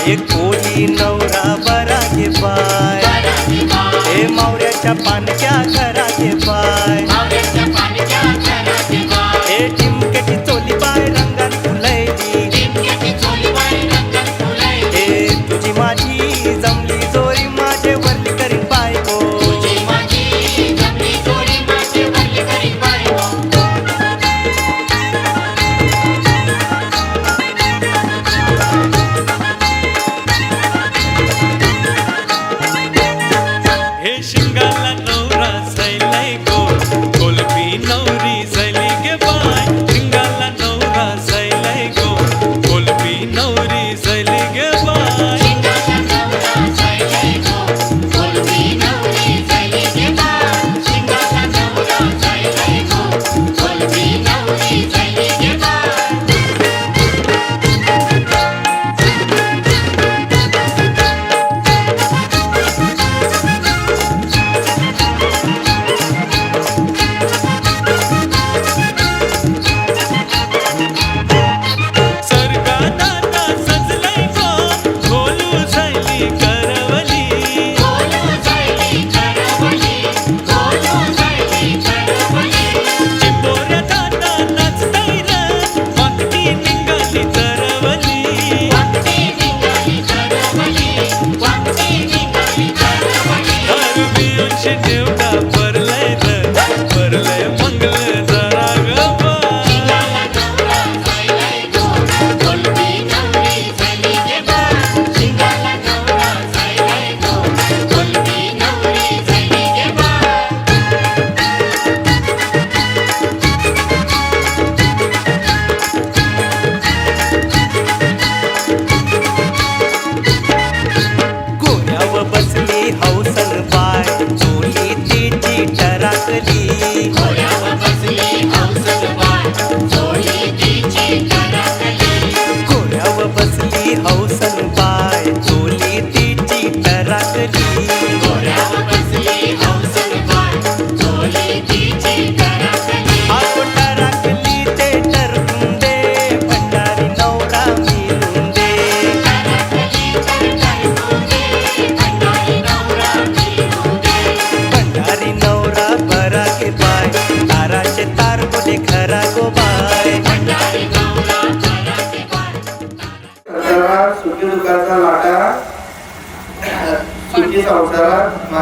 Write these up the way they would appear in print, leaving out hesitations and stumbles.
एक कोणी नवरा बरा घे बाय, हे मावऱ्याच्या पानक्या घराचे बाय, हे टिमक्याची चोली बाय रंगात फुलैली, हे तुझी माझी जमली जोरी माझे वरली करीन बायको,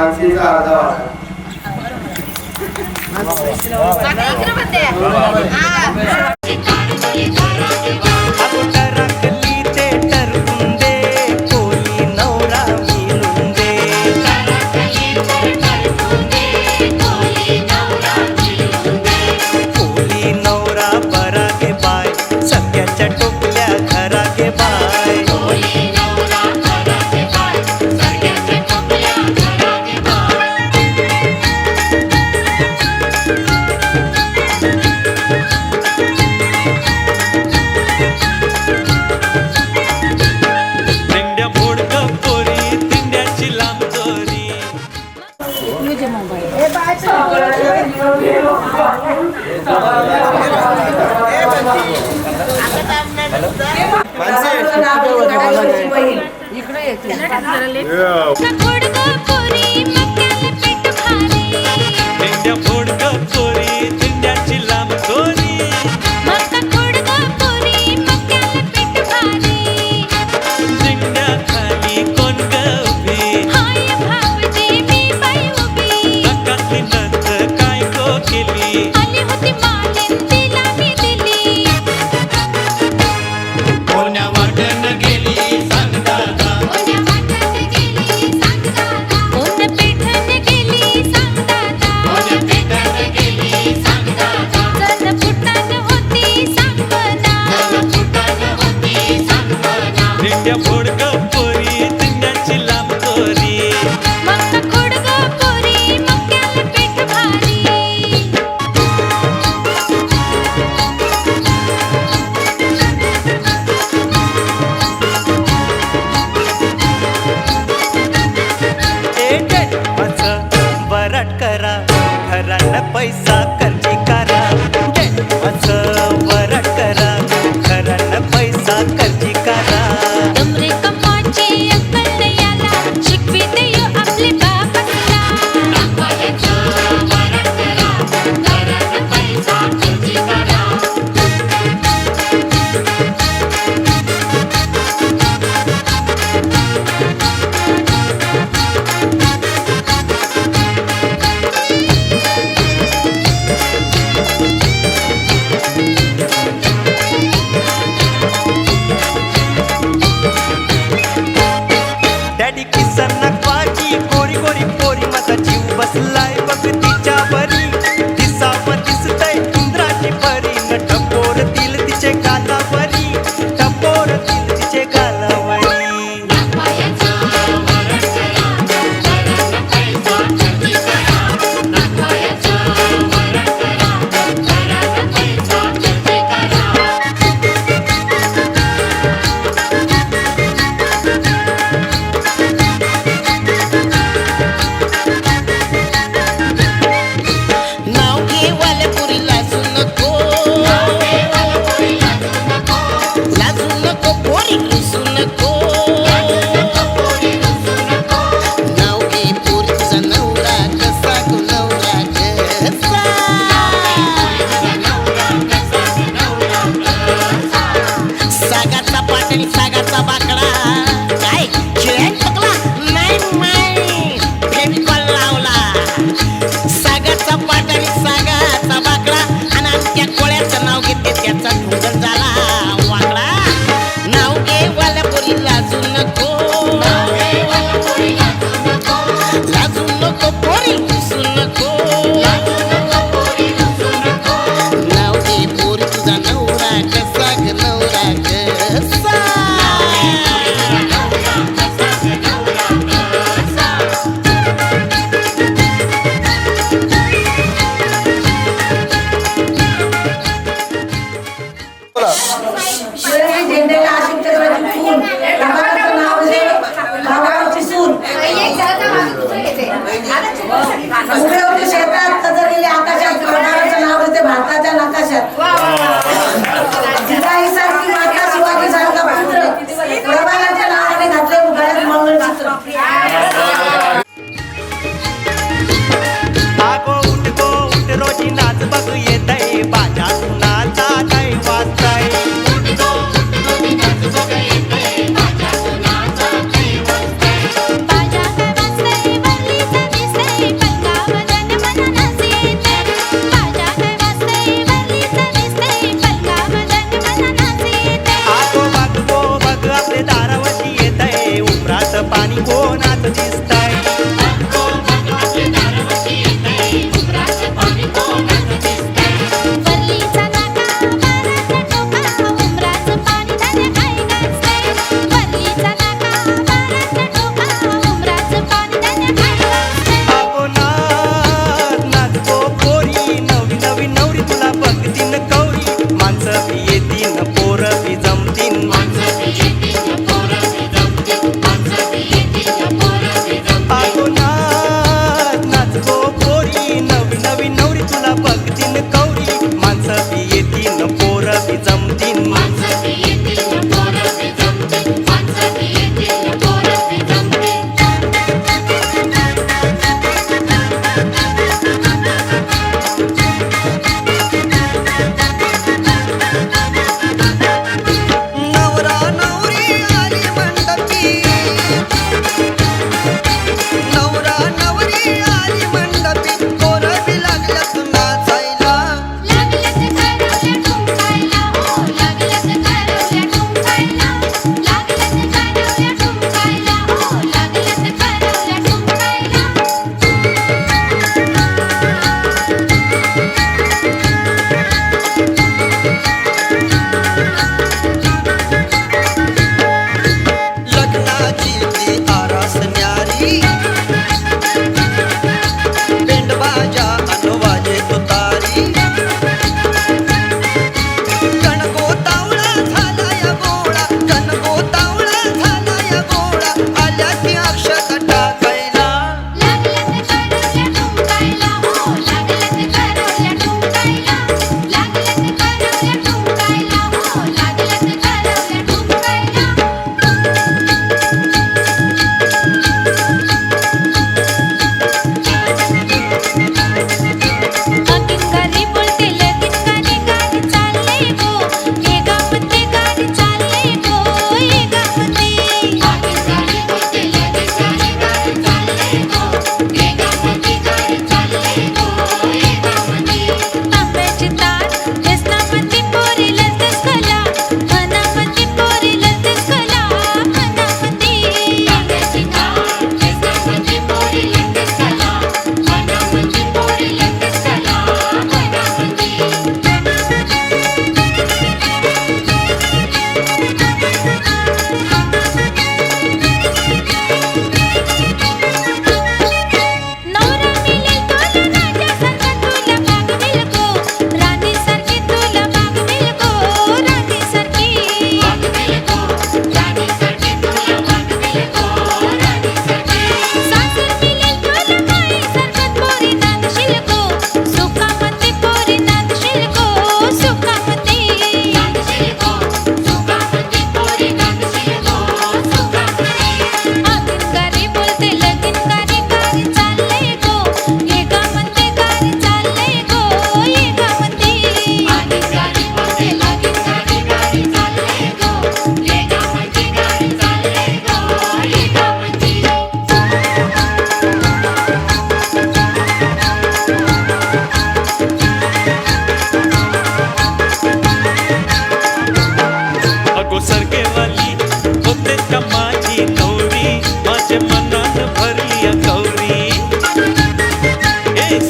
माणसेचा अर्धा वाटा. टरकली ते टरकून दे कोली नवरा मिळून दे. कोली नवरा बरा गे बाय सगळ्याच्या टोपल्या घरा गे बाय. दिंड्या मोडकं पोरी दिंड्याची लांब दोरी. दिंड्या मोडकं पोरी दिंड्याची लांब दोरी. दिंड्या खाली कोण गं उभी नकातली नथ काय गो केली. कोण्या वाटण गेली सांग दादा. दिंड्या मोडकं पोरी दिंड्याची लांब दोरी. वराट करा घरानं पैसा खर्ची करा. वराट करा घरानं पैसा खर्ची करा. डॅडी किसन नकवाची गोरी गोरी पोरी माझा जीव बसलाय बघ तिच्या बरी. दिसाप दिसतय इंद्राची परी न टपोर दिल तिचे गालावरी. टपोर दिल तिचे गालावरी.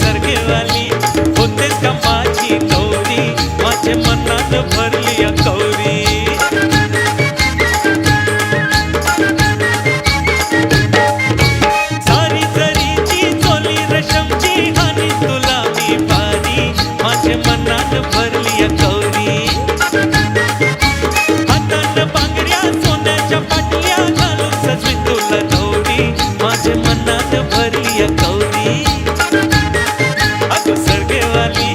सरगेवाली होतेस का माझी गौरी माझे मनात भरली या गौरी सारी जरीची चोली रेशमची आणि तुला मी भारी माझे मनात भरली या गौरी हातात बांगड्या सोन्याच्या पाटल्या घालून सजवी तुला नवरी माझे मनात भरली या गौरी अगं सरगेवाली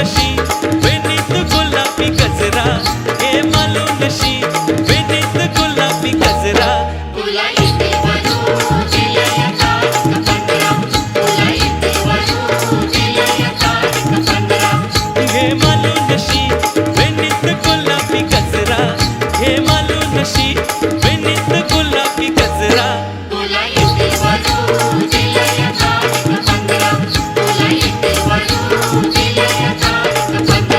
नशी वेणीत गुलाबी गजरा हे मालू नशी वेणीत गुलाबी गजरा तुला येते वधू दिलंय तारीख 15 तुला येते वधू दिलंय तारीख 15 हे मालू नशी वेणीत गुलाबी गजरा हे मालू नशी वेणीत गुलाबी गजरा तुला येते वधू दिलंय तारीख 15 तुला येते वधू दिलंय तारीख 15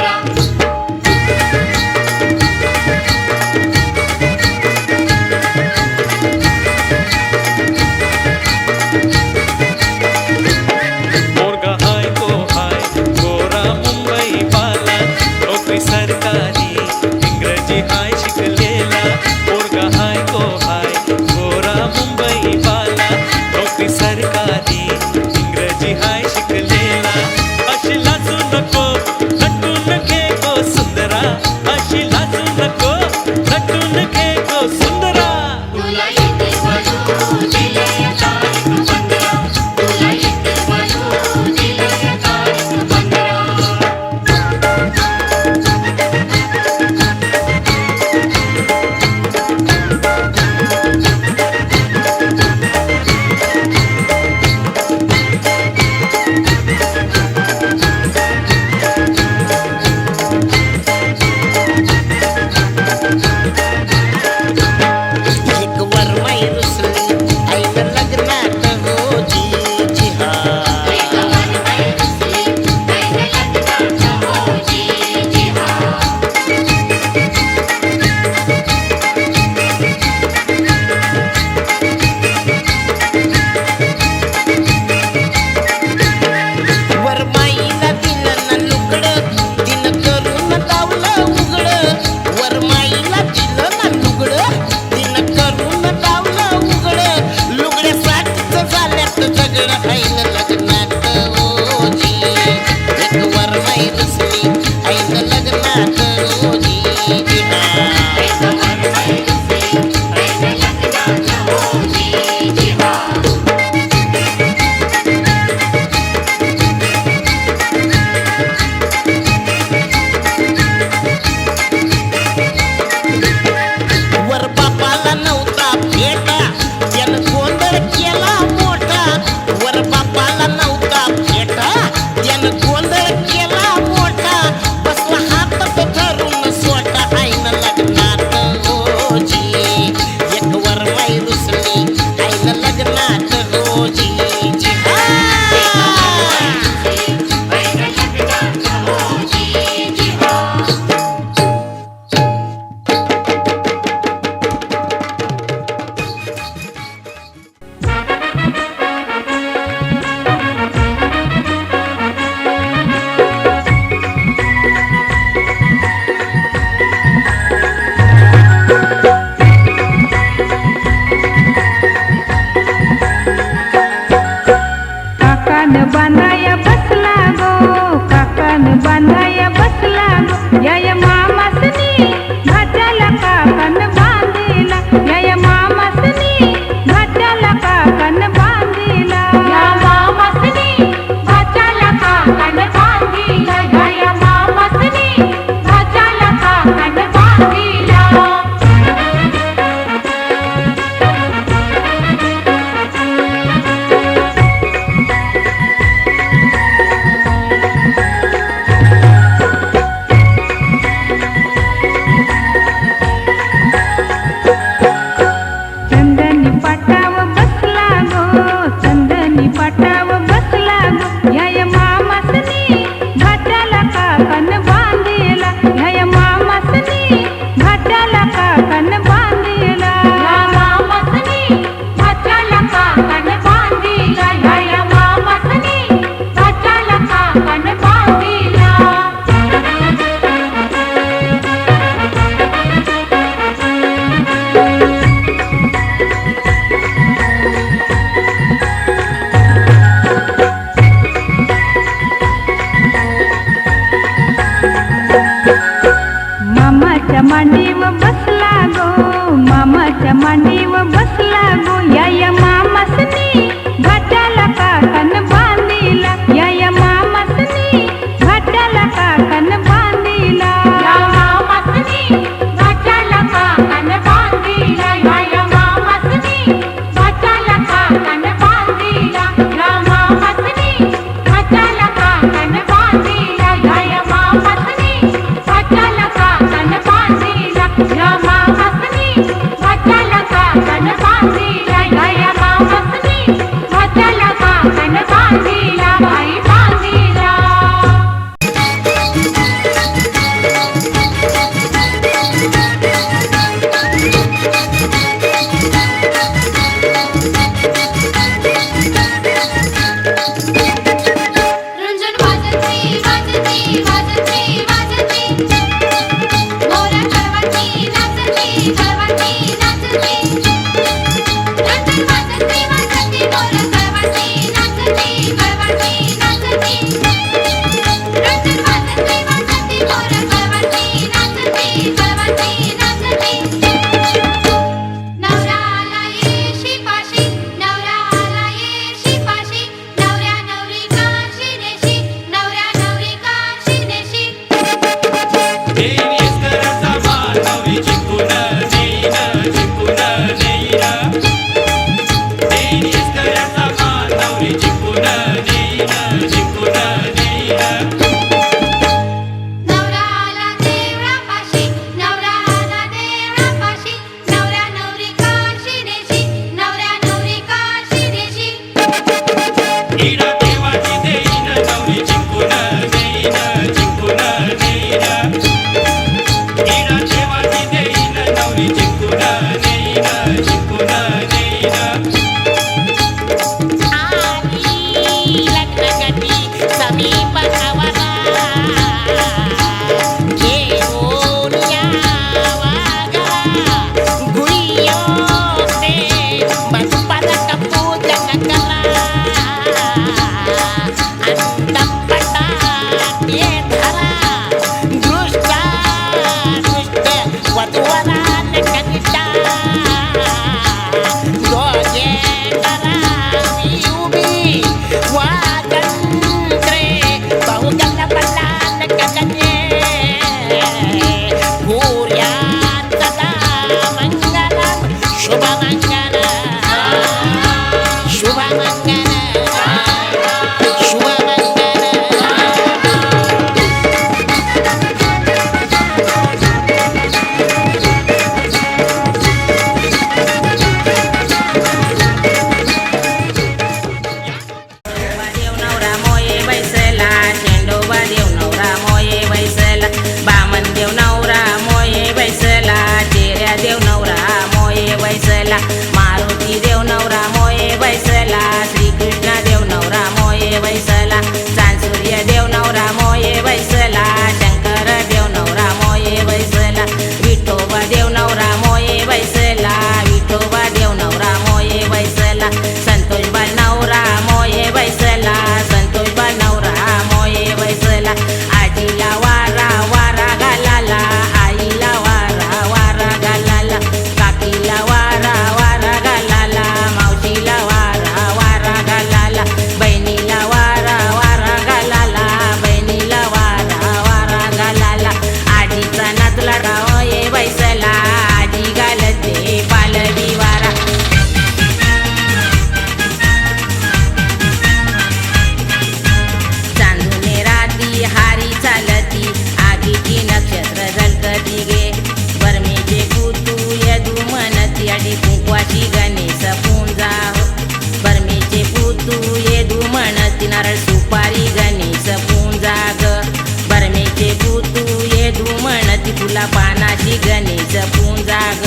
तुला पानाची गणेश पुंजा ग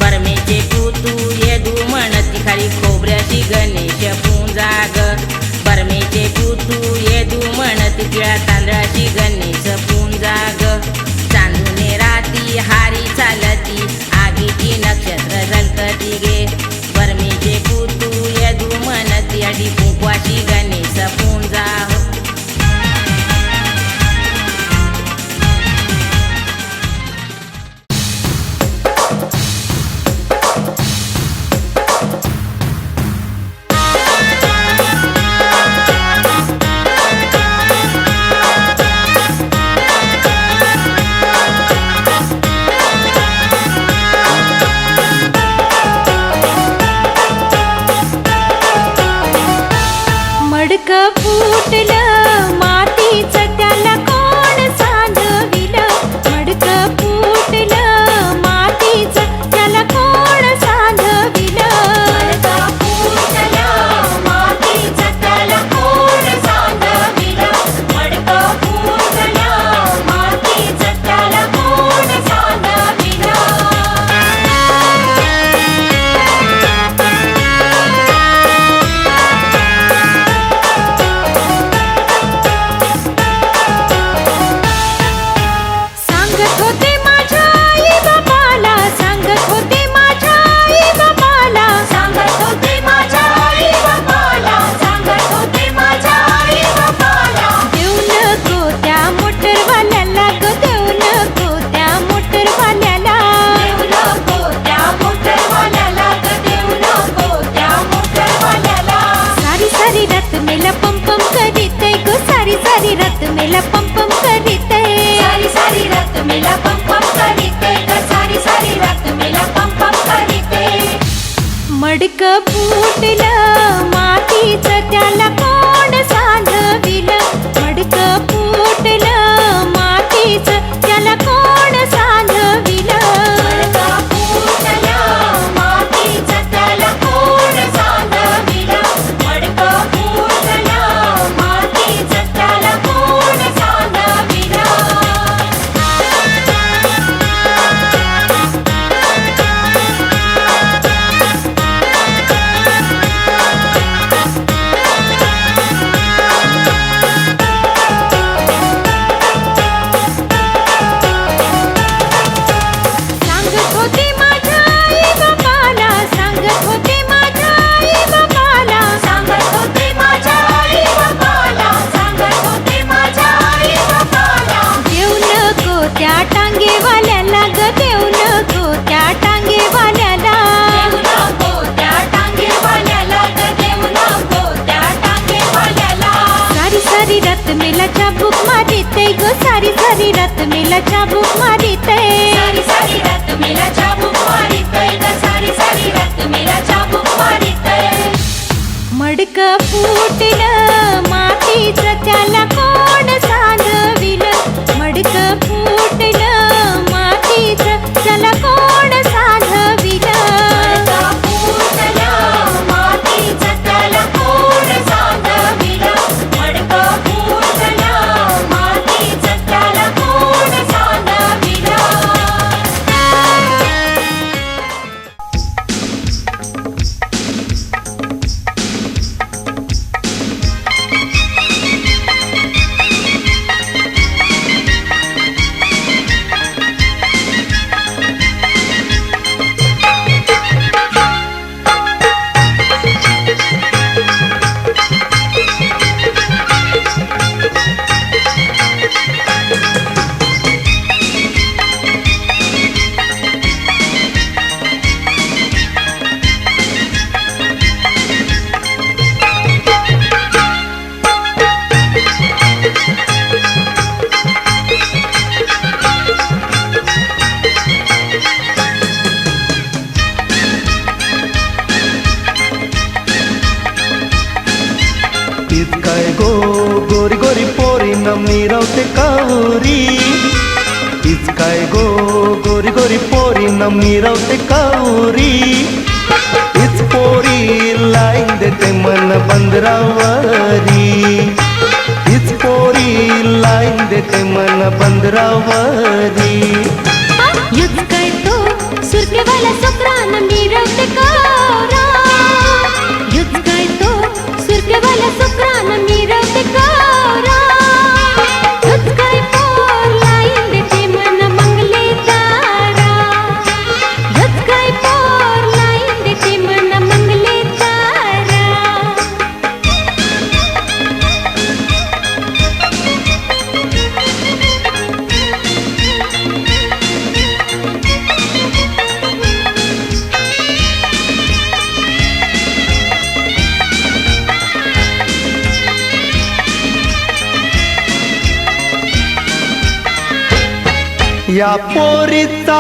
बरमेचे तू येदू म्हणती खाली खोबऱ्याची गणेश पुंजा ग बरमेचे तू येदू म्हणती तिळा तांदळाची गणेश पुंजा ग चांदूने राती हारी चालती आगीची नक्षत्र झलकती गे बरमेचे तू येदू म्हणती अडी कुंकवाची गणेश पुंजा हो. मडकं फुटलं मातीचं त्याला कोण सांधविलं मडकं फुटलं मातीचं त्याला कोण सांधविलं मडकं फुटलं मातीचं त्याला कोण सांधविलं मडकं फुटलं मातीचं त्याला कोण सांधविलं सांगत होते माझ्या आई बाबाला सांगत होते माझ्या आई बाबाला सांगत होते माझ्या आई बाबाला सांगत होते माझ्या आई बाबाला देऊ नको त्या मोटरवाल्याला ग देऊ नको त्या मोटरवाल्याला देऊ नको त्या मोटरवाल्याला ग देऊ नको त्या मोटरवाल्याला सारी सारी रात मेला पंपम करीत गो सारी सारी रात मेला पंपम करीत सारी सारी रात मेला पंपम करीते ग सारी सारी रात मेला पंपम करीते मडकं फुटलं मातीचं त्याला कोण सांधविलं मडकं फुटलं मातीचं त्याला कोण सांधविलं मडकं फुटलं मातीचं त्याला कोण सांधविलं मडकं फुटलं मातीचं त्याला कोण सांधविलं सांगत होते माझ्या आई बाबाला सांगत होते माझ्या आई बाबाला सांगत होते माझ्या आई बाबाला सांगत होते माझ्या आई बाबाला देऊ नको त्या टांगेवाल्याला ग देऊ नको त्या टांगेवाल्याला देऊ नको त्या टांगेवाल्याला ग देऊ नको त्या टांगेवाल्याला सारी सारी रात मेला चाबूक मारिते ग सारी सारी रात मेला चाबूक मारिते सारी सारी रात मेला चाबूक मारितय ग सारी सारी रात मेला चाबूक मारितय मडकं फुटलं मातीचं त्याला कोण सांधविलं मडकं फुटलं मातीचं त्याला कोण सांधविलं मडकं फुटलं मातीचं त्याला कोण सांधविलं मडकं फुटलं मातीचं त्याला कोण सांधविलं गोरी गोरी पोरी नमनी रावते कावरी हीच काय गो गोरी गोरी पोरी नमनी रावते कावरी हीच पोरी लाईन देते मन बंदरावरी हीच पोरी लाईन देते येते मन बंदरावरी. युच काय तो सुरकेवाला सुक्रान मिरवते कोरा. युच काय तो सुरकेवाला सुक्रान मिरवते कोरा. युच काय पोर लाईन देते मन मंगले तारा. युच काय पोर लाईन देते मन मंगले तारा. या पोरीचा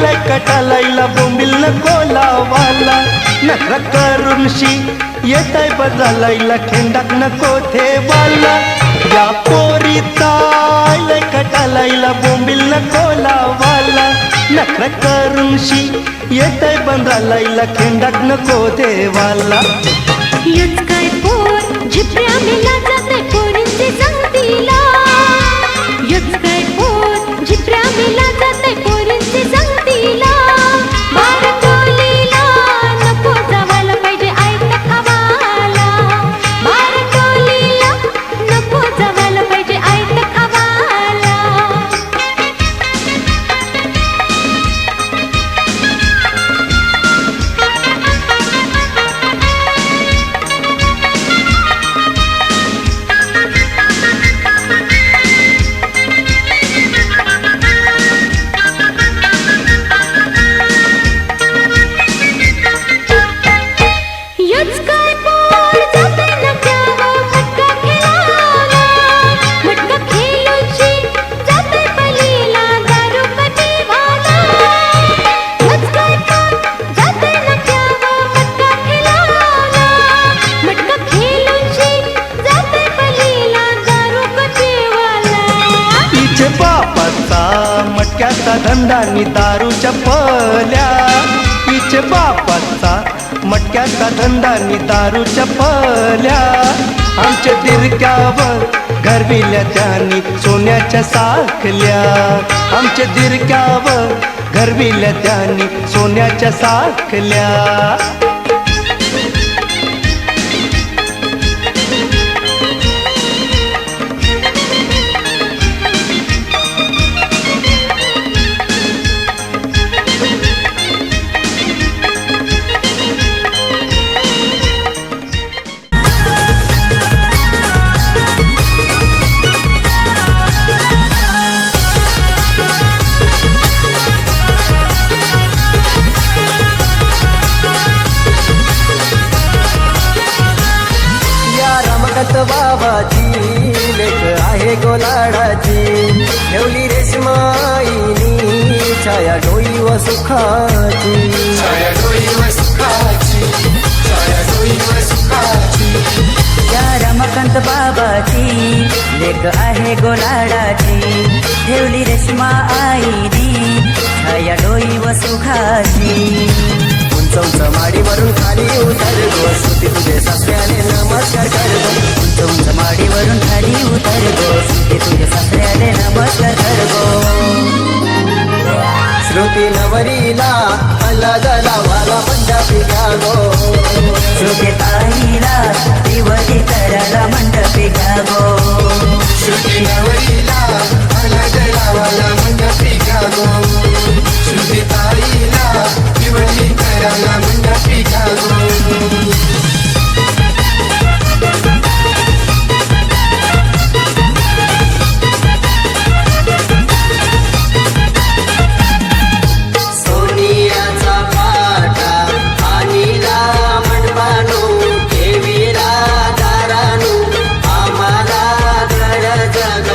लय कटालायला बोंबिल नको लावाला. नखरा करून शी येताय बजालायला खेंडाक नको ठेवाला. या पोरीचा लय कटालायला बोंबिल नको लावाला. नखरा करून शी येताय बंधालायला खेंडाक नको ठेवाला. युच काय पोर झिपऱ्या मेला जाते पोरींची संगतीला. युच काय पोर झिपऱ्या मेला जाते पोरींची संगतीला. बारटोलीला नको जावायला पाहिजे आयत खावाला. बारटोलीला नको जावायला पाहिजे आयत खावाला. युच काय पोर जाते नक्यावर मटका खेळायला. मटका खेळूची जाते पलीला दारू कटीवाला. युच काय पोर जाते नक्यावर मटका खेळायला. मटका खेळूची जाते पलीला दारू कटीवाला. तिचे बापाचा मटक्याचा धंदा नि दारूच्या पल्या. तिचे बापाचा मटक्याचा धंदा नि दारूच्या पल्या. आमच्या दिरक्यावर घरविल्या त्यानी सोन्याच्या साखल्या. आमच्या दिरक्यावर घरविल्या त्यानी सोन्याच्या साखल्या. बाबाची लेख आहे गोलाडाची. ठेवली रेशमाईनी छाया डोई व सुखाची. या रमाकांत बाबाची लेख आहे गोलाडाची. ठेवली रेशमा आईनी छाया डोई व सुखाची. उंच उंच माडीवरून खाली उतर गो श्रुती तुझे सासऱ्याने नमस्कार कर गो. उंच उंच माडीवरून खाली उतर गो श्रुती तुझे सासऱ्याले नमस्कार कर गो. श्रुती नवरीला अल्ला जलावाला पंजाबी घ्या गो. श्रुती ताईला दिवली करायला मंडपी घ्या गो. श्रुती नवरीला अल्ला जलावाला पंजाबी घ्या गो. श्रुती ताईला दिवली करायला मंडपी घ्या गो. सोनियाचा पाटा आणिला मंडपानो ठेवीला दारानो. आम्हाला घर जग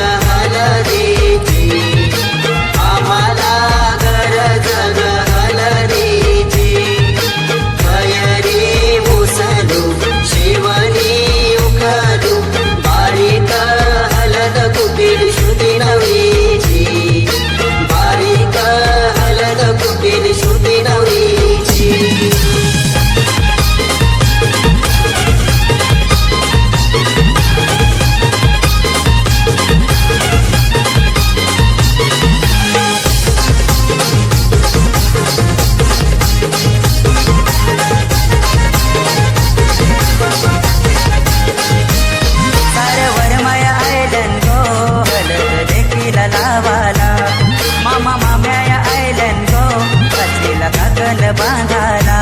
लावाला मामा माम्या आयलन गो बसलेला काकण बांधाला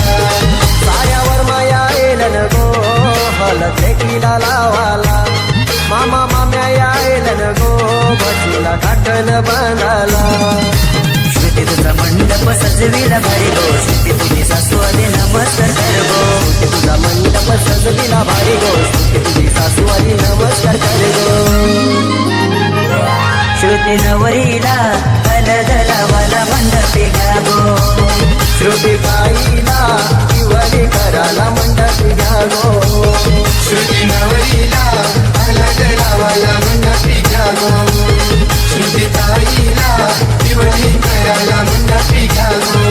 साऱ्यावर माया येलन गो हलत लेकीला लावाला मामा माम्या येलन गो बसलेला काकण बांधाला श्रुती तुझा मंडप सजविला भारी गो श्रुती तुझी सासू आली नमस्कार कर गो श्रुती तुझा मंडप सजविला भारी गो श्रुती तुझी सासू आली नमस्कार कर गो श्रुती नवरीला हलद लावाला मंडपी घ्या गो श्रुती ताईला दिवाळी कराला मंडप घ्या गो श्रुती नवरीला हलद लावाला मंडप घ्या गो श्रुती ताईला दिवाळी कराला मंडप घ्या गो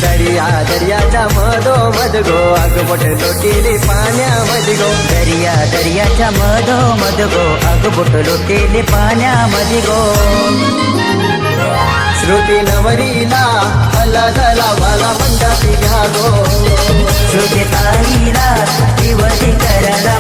दर्या दर्याच्या मधोमध गो अगबोट लोटेले पाण्यामध्ये गो दर्या दर्याच्या मधोमध गो अगबोट लोटेले पाण्यामध्ये गो श्रुती नवरीला हलद लावाला मंडप घ्या गो श्रुती ताईला दिवशी करायला